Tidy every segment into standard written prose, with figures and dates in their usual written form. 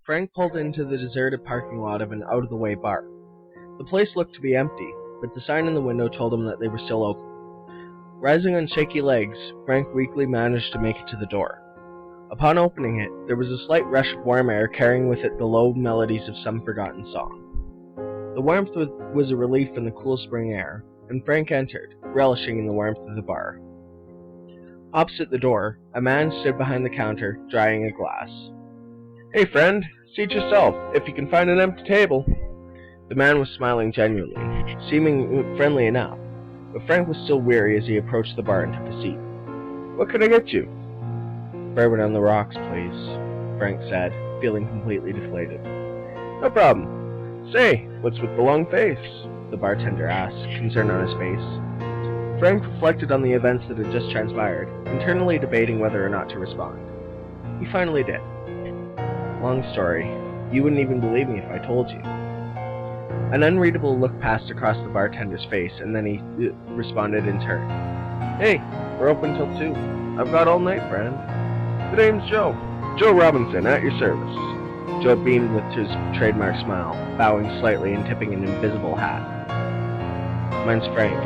Frank pulled into the deserted parking lot of an out-of-the-way bar. The place looked to be empty, but the sign in the window told him that they were still open. Rising on shaky legs, Frank weakly managed to make it to the door. Upon opening it, there was a slight rush of warm air carrying with it the low melodies of some forgotten song. The warmth was a relief in the cool spring air, and Frank entered, relishing in the warmth of the bar. Opposite the door, a man stood behind the counter, drying a glass. "Hey friend, seat yourself, if you can find an empty table." The man was smiling genuinely, seeming friendly enough, but Frank was still weary as he approached the bar and took a seat. "What can I get you?" "Bourbon on the rocks, please," Frank said, feeling completely deflated. "No problem. Say, what's with the long face?" the bartender asked, concern on his face. Frank reflected on the events that had just transpired, internally debating whether or not to respond. He finally did. "Long story. You wouldn't even believe me if I told you." An unreadable look passed across the bartender's face, and then he responded in turn. "Hey, we're open till 2. I've got all night, friend. The name's Joe. Joe Robinson, at your service." Joe beamed with his trademark smile, bowing slightly and tipping an invisible hat. "Mine's Frank."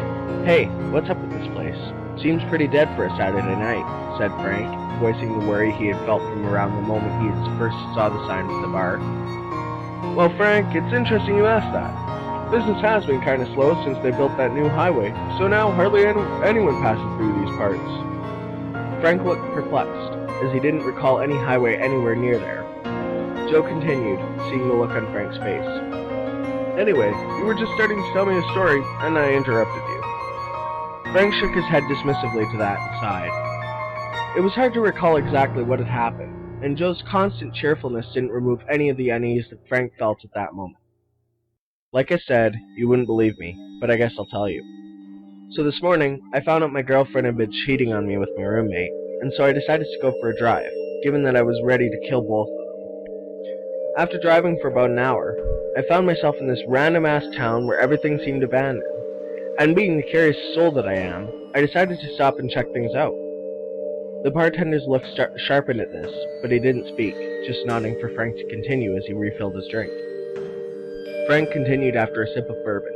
"Hey, what's up with this place? Seems pretty dead for a Saturday night," said Frank, voicing the worry he had felt from around the moment he had first saw the sign for the bar. "Well, Frank, it's interesting you asked that. Business has been kind of slow since they built that new highway, so now hardly anyone passes through these parts." Frank looked perplexed, as he didn't recall any highway anywhere near there. Joe continued, seeing the look on Frank's face. "Anyway, you were just starting to tell me a story, and I interrupted you." Frank shook his head dismissively to that and sighed. It was hard to recall exactly what had happened, and Joe's constant cheerfulness didn't remove any of the unease that Frank felt at that moment. "Like I said, you wouldn't believe me, but I guess I'll tell you. So this morning, I found out my girlfriend had been cheating on me with my roommate, and so I decided to go for a drive, given that I was ready to kill both of them. After driving for about an hour, I found myself in this random-ass town where everything seemed abandoned, and being the curious soul that I am, I decided to stop and check things out." The bartender's look sharpened at this, but he didn't speak, just nodding for Frank to continue as he refilled his drink. Frank continued after a sip of bourbon.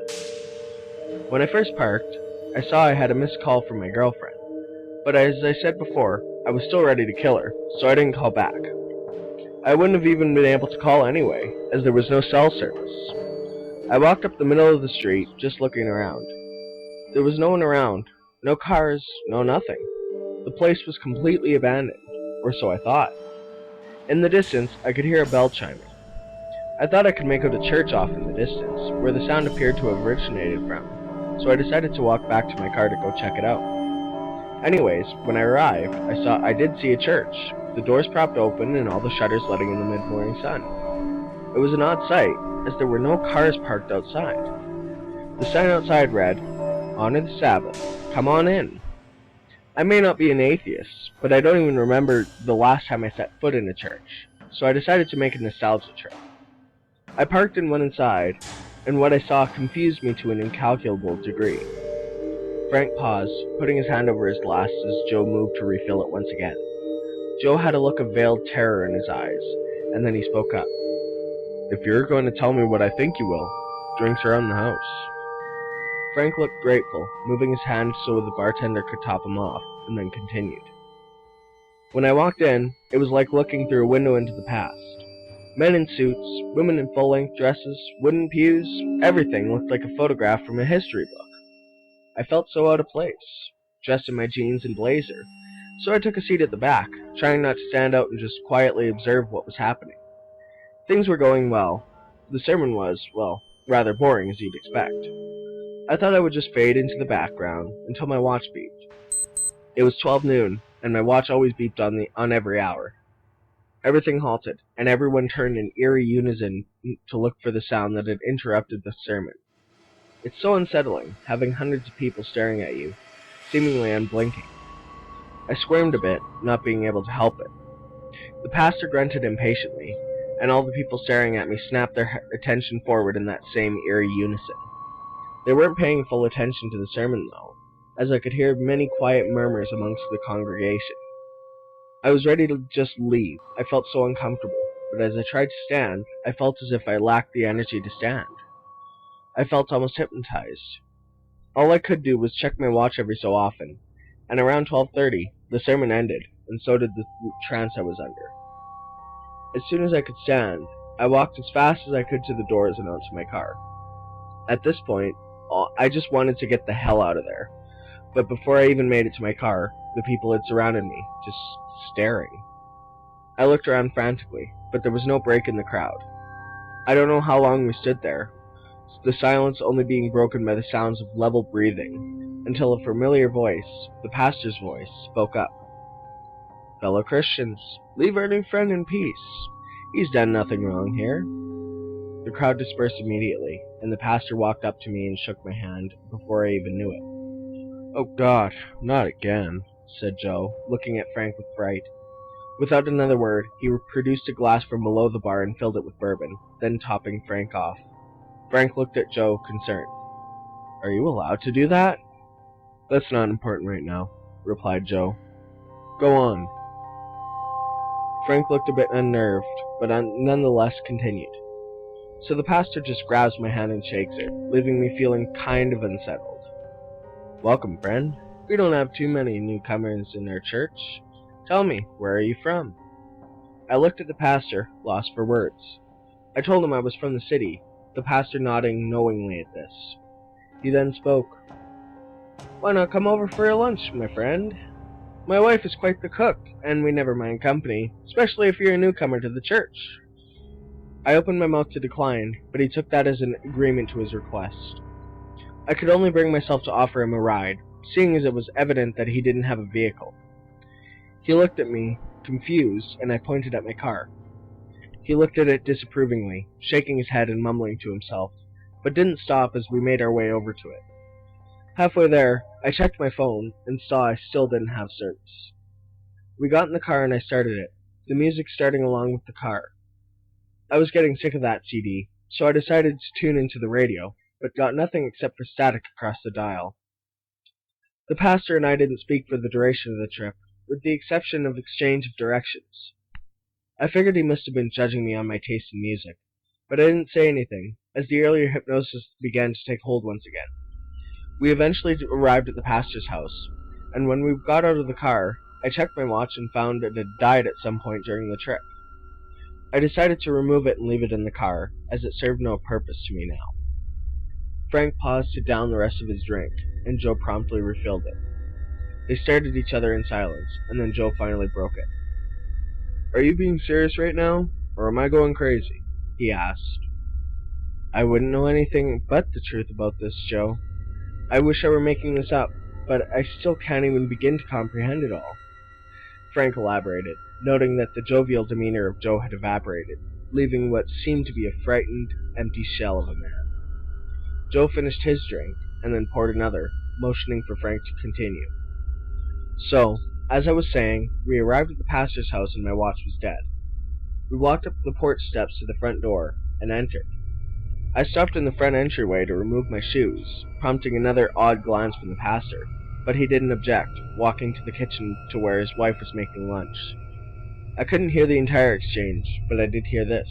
"When I first parked, I saw I had a missed call from my girlfriend, but as I said before, I was still ready to kill her, so I didn't call back. I wouldn't have even been able to call anyway, as there was no cell service. I walked up the middle of the street, just looking around. There was no one around, no cars, no nothing. The place was completely abandoned, or so I thought. In the distance, I could hear a bell chiming. I thought I could make out a church off in the distance, where the sound appeared to have originated from, so I decided to walk back to my car to go check it out. Anyways, when I arrived, I did see a church, the doors propped open and all the shutters letting in the mid-morning sun. It was an odd sight, as there were no cars parked outside. The sign outside read, 'Honor the Sabbath, come on in.' I may not be an atheist, but I don't even remember the last time I set foot in a church, so I decided to make a nostalgia trip. I parked and went inside, and what I saw confused me to an incalculable degree." Frank paused, putting his hand over his glass as Joe moved to refill it once again. Joe had a look of veiled terror in his eyes, and then he spoke up. "If you're going to tell me what I think you will, drinks are on the house." Frank looked grateful, moving his hand so the bartender could top him off, and then continued. "When I walked in, it was like looking through a window into the past. Men in suits, women in full-length dresses, wooden pews, everything looked like a photograph from a history book. I felt so out of place, dressed in my jeans and blazer, so I took a seat at the back, trying not to stand out and just quietly observe what was happening. Things were going well. The sermon was, well, rather boring as you'd expect. I thought I would just fade into the background until my watch beeped. It was 12 noon, and my watch always beeped on every hour. Everything halted, and everyone turned in eerie unison to look for the sound that had interrupted the sermon. It's so unsettling, having hundreds of people staring at you, seemingly unblinking. I squirmed a bit, not being able to help it. The pastor grunted impatiently, and all the people staring at me snapped their attention forward in that same eerie unison. They weren't paying full attention to the sermon, though, as I could hear many quiet murmurs amongst the congregation. I was ready to just leave. I felt so uncomfortable. but as I tried to stand, I felt as if I lacked the energy to stand. I felt almost hypnotized. All I could do was check my watch every so often, and around 12:30, the sermon ended, and so did the trance I was under. As soon as I could stand, I walked as fast as I could to the doors and onto my car. At this point, I just wanted to get the hell out of there. But before I even made it to my car, the people had surrounded me, just staring. I looked around frantically, but there was no break in the crowd. I don't know how long we stood there, the silence only being broken by the sounds of level breathing, until a familiar voice, the pastor's voice, spoke up. "Fellow Christians, leave our new friend in peace. He's done nothing wrong here." The crowd dispersed immediately, and the pastor walked up to me and shook my hand before I even knew it. "Oh God, not again," said Joe, looking at Frank with fright. Without another word, he produced a glass from below the bar and filled it with bourbon, then topping Frank off. Frank looked at Joe, concerned. "Are you allowed to do that?" "That's not important right now," replied Joe. "Go on." Frank looked a bit unnerved, but nonetheless continued. So the pastor just grabs my hand and shakes it, leaving me feeling kind of unsettled. "Welcome, friend. We don't have too many newcomers in our church. Tell me, where are you from?" I looked at the pastor, lost for words. I told him I was from the city, the pastor nodding knowingly at this. He then spoke. "Why not come over for a lunch, my friend? My wife is quite the cook, and we never mind company, especially if you're a newcomer to the church." I opened my mouth to decline, but he took that as an agreement to his request. I could only bring myself to offer him a ride, seeing as it was evident that he didn't have a vehicle. He looked at me, confused, and I pointed at my car. He looked at it disapprovingly, shaking his head and mumbling to himself, but didn't stop as we made our way over to it. Halfway there, I checked my phone and saw I still didn't have service. We got in the car and I started it, the music starting along with the car. I was getting sick of that CD, so I decided to tune into the radio, but got nothing except for static across the dial. The pastor and I didn't speak for the duration of the trip, with the exception of exchange of directions. I figured he must have been judging me on my taste in music, but I didn't say anything, as the earlier hypnosis began to take hold once again. We eventually arrived at the pastor's house, and when we got out of the car, I checked my watch and found it had died at some point during the trip. I decided to remove it and leave it in the car, as it served no purpose to me now. Frank paused to down the rest of his drink, and Joe promptly refilled it. They stared at each other in silence, and then Joe finally broke it. "Are you being serious right now, or am I going crazy?" he asked. "I wouldn't know anything but the truth about this, Joe. I wish I were making this up, but I still can't even begin to comprehend it all." Frank elaborated, noting that the jovial demeanor of Joe had evaporated, leaving what seemed to be a frightened, empty shell of a man. Joe finished his drink, and then poured another, motioning for Frank to continue. "So, as I was saying, we arrived at the pastor's house and my watch was dead. We walked up the porch steps to the front door, and entered. I stopped in the front entryway to remove my shoes, prompting another odd glance from the pastor, but he didn't object, walking to the kitchen to where his wife was making lunch. I couldn't hear the entire exchange, but I did hear this.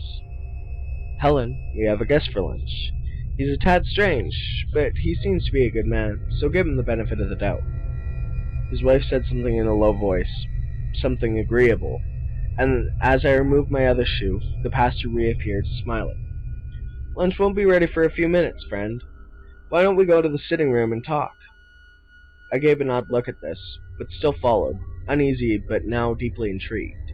"Helen, we have a guest for lunch. He's a tad strange, but he seems to be a good man, so give him the benefit of the doubt." His wife said something in a low voice, something agreeable, and as I removed my other shoe, the pastor reappeared, smiling. "Lunch won't be ready for a few minutes, friend. Why don't we go to the sitting room and talk?" I gave an odd look at this, but still followed, uneasy but now deeply intrigued.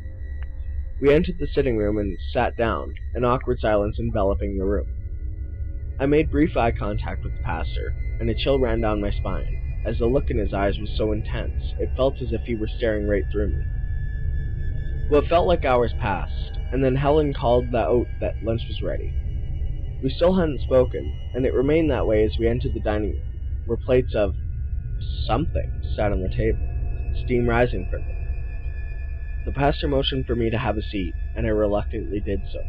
We entered the sitting room and sat down, an awkward silence enveloping the room. I made brief eye contact with the pastor, and a chill ran down my spine, as the look in his eyes was so intense, it felt as if he were staring right through me. What felt like hours passed, and then Helen called out that lunch was ready. We still hadn't spoken, and it remained that way as we entered the dining room, where plates of something sat on the table, steam rising from it. The pastor motioned for me to have a seat, and I reluctantly did so.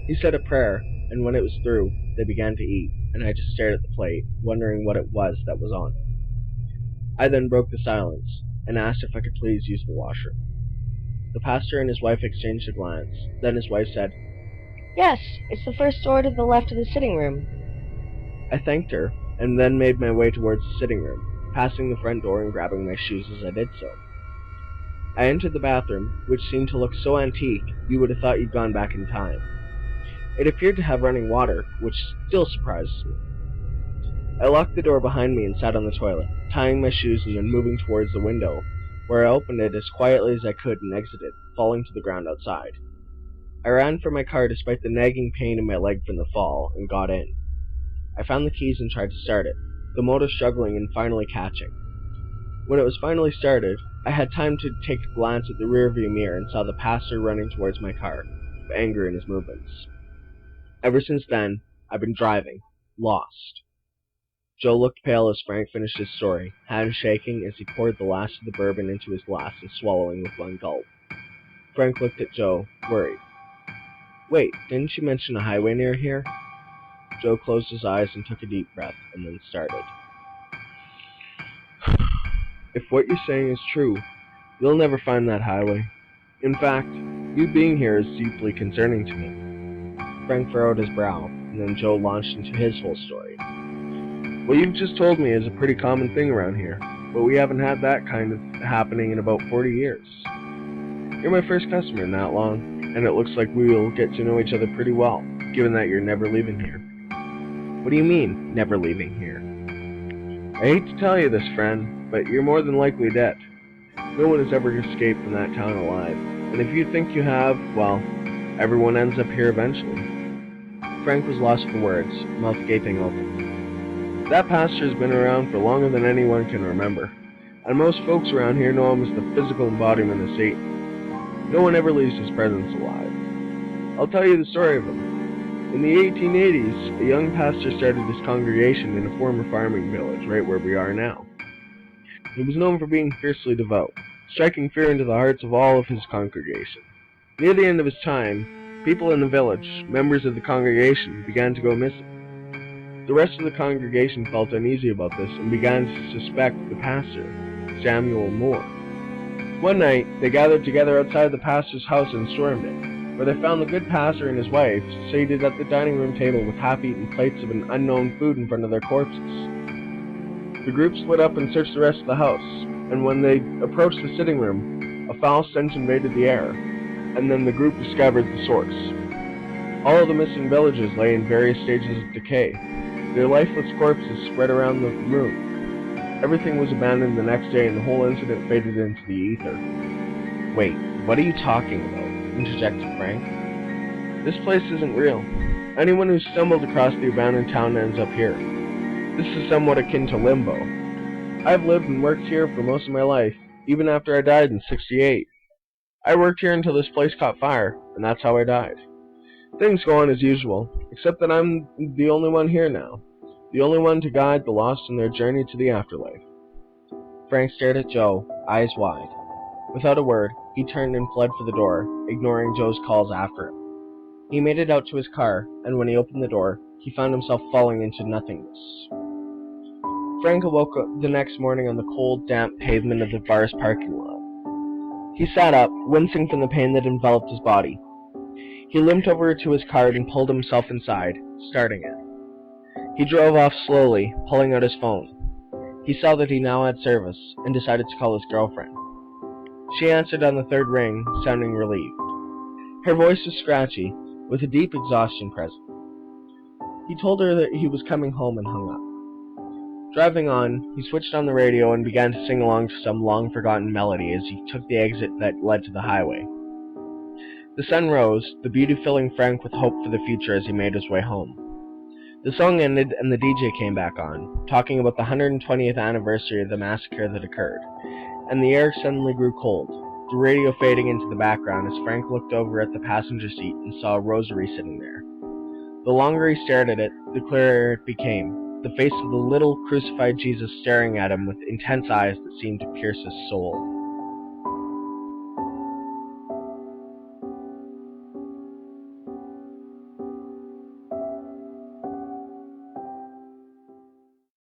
He said a prayer, and when it was through, they began to eat, and I just stared at the plate, wondering what it was that was on it. I then broke the silence, and asked if I could please use the washroom. The pastor and his wife exchanged a glance. Then his wife said, "Yes, it's the first door to the left of the sitting room." I thanked her, and then made my way towards the sitting room, passing the front door and grabbing my shoes as I did so. I entered the bathroom, which seemed to look so antique you would have thought you'd gone back in time. It appeared to have running water, which still surprises me. I locked the door behind me and sat on the toilet, tying my shoes and then moving towards the window, where I opened it as quietly as I could and exited, falling to the ground outside. I ran for my car despite the nagging pain in my leg from the fall, and got in. I found the keys and tried to start it, the motor struggling and finally catching. When it was finally started, I had time to take a glance at the rearview mirror and saw the pastor running towards my car, with anger in his movements. Ever since then, I've been driving, lost. Joe looked pale as Frank finished his story, hands shaking as he poured the last of the bourbon into his glass and swallowing with one gulp. Frank looked at Joe, worried. Wait, didn't you mention a highway near here? Joe closed his eyes and took a deep breath, and then started. If what you're saying is true, you'll never find that highway. In fact, you being here is deeply concerning to me. Frank furrowed his brow, and then Joe launched into his whole story. What you've just told me is a pretty common thing around here, but we haven't had that kind of happening in about 40 years. You're my first customer in that long, and it looks like we will get to know each other pretty well, given that you're never leaving here. What do you mean, never leaving here? I hate to tell you this, friend, but you're more than likely dead. No one has ever escaped from that town alive, and if you think you have, well, everyone ends up here eventually. Frank was lost for words, mouth gaping open. That pastor has been around for longer than anyone can remember, and most folks around here know him as the physical embodiment of Satan. No one ever leaves his presence alive. I'll tell you the story of him. In the 1880s, a young pastor started his congregation in a former farming village right where we are now. He was known for being fiercely devout, striking fear into the hearts of all of his congregation. Near the end of his time, people in the village, members of the congregation, began to go missing. The rest of the congregation felt uneasy about this and began to suspect the pastor, Samuel Moore. One night, they gathered together outside the pastor's house and stormed it, where they found the good pastor and his wife seated at the dining room table with half-eaten plates of an unknown food in front of their corpses. The group split up and searched the rest of the house, and when they approached the sitting room, a foul stench invaded the air, and then the group discovered the source. All of the missing villagers lay in various stages of decay, their lifeless corpses spread around the room. Everything was abandoned the next day, and the whole incident faded into the ether. Wait, what are you talking about? Interjected Frank. This place isn't real. Anyone who stumbled across the abandoned town ends up here. This is somewhat akin to limbo. I've lived and worked here for most of my life, even after I died in '68. I worked here until this place caught fire, and that's how I died. Things go on as usual, except that I'm the only one here now, the only one to guide the lost on their journey to the afterlife. Frank stared at Joe, eyes wide. Without a word, he turned and fled for the door, ignoring Joe's calls after him. He made it out to his car, and when he opened the door, he found himself falling into nothingness. Frank awoke the next morning on the cold, damp pavement of the bar's parking lot. He sat up, wincing from the pain that enveloped his body. He limped over to his car and pulled himself inside, starting it. He drove off slowly, pulling out his phone. He saw that he now had service, and decided to call his girlfriend. She answered on the third ring, sounding relieved. Her voice was scratchy, with a deep exhaustion present. He told her that he was coming home and hung up. Driving on, he switched on the radio and began to sing along to some long-forgotten melody as he took the exit that led to the highway. The sun rose, the beauty filling Frank with hope for the future as he made his way home. The song ended and the DJ came back on, talking about the 120th anniversary of the massacre that occurred, and the air suddenly grew cold, the radio fading into the background as Frank looked over at the passenger seat and saw a rosary sitting there. The longer he stared at it, the clearer it became, the face of the little crucified Jesus staring at him with intense eyes that seemed to pierce his soul.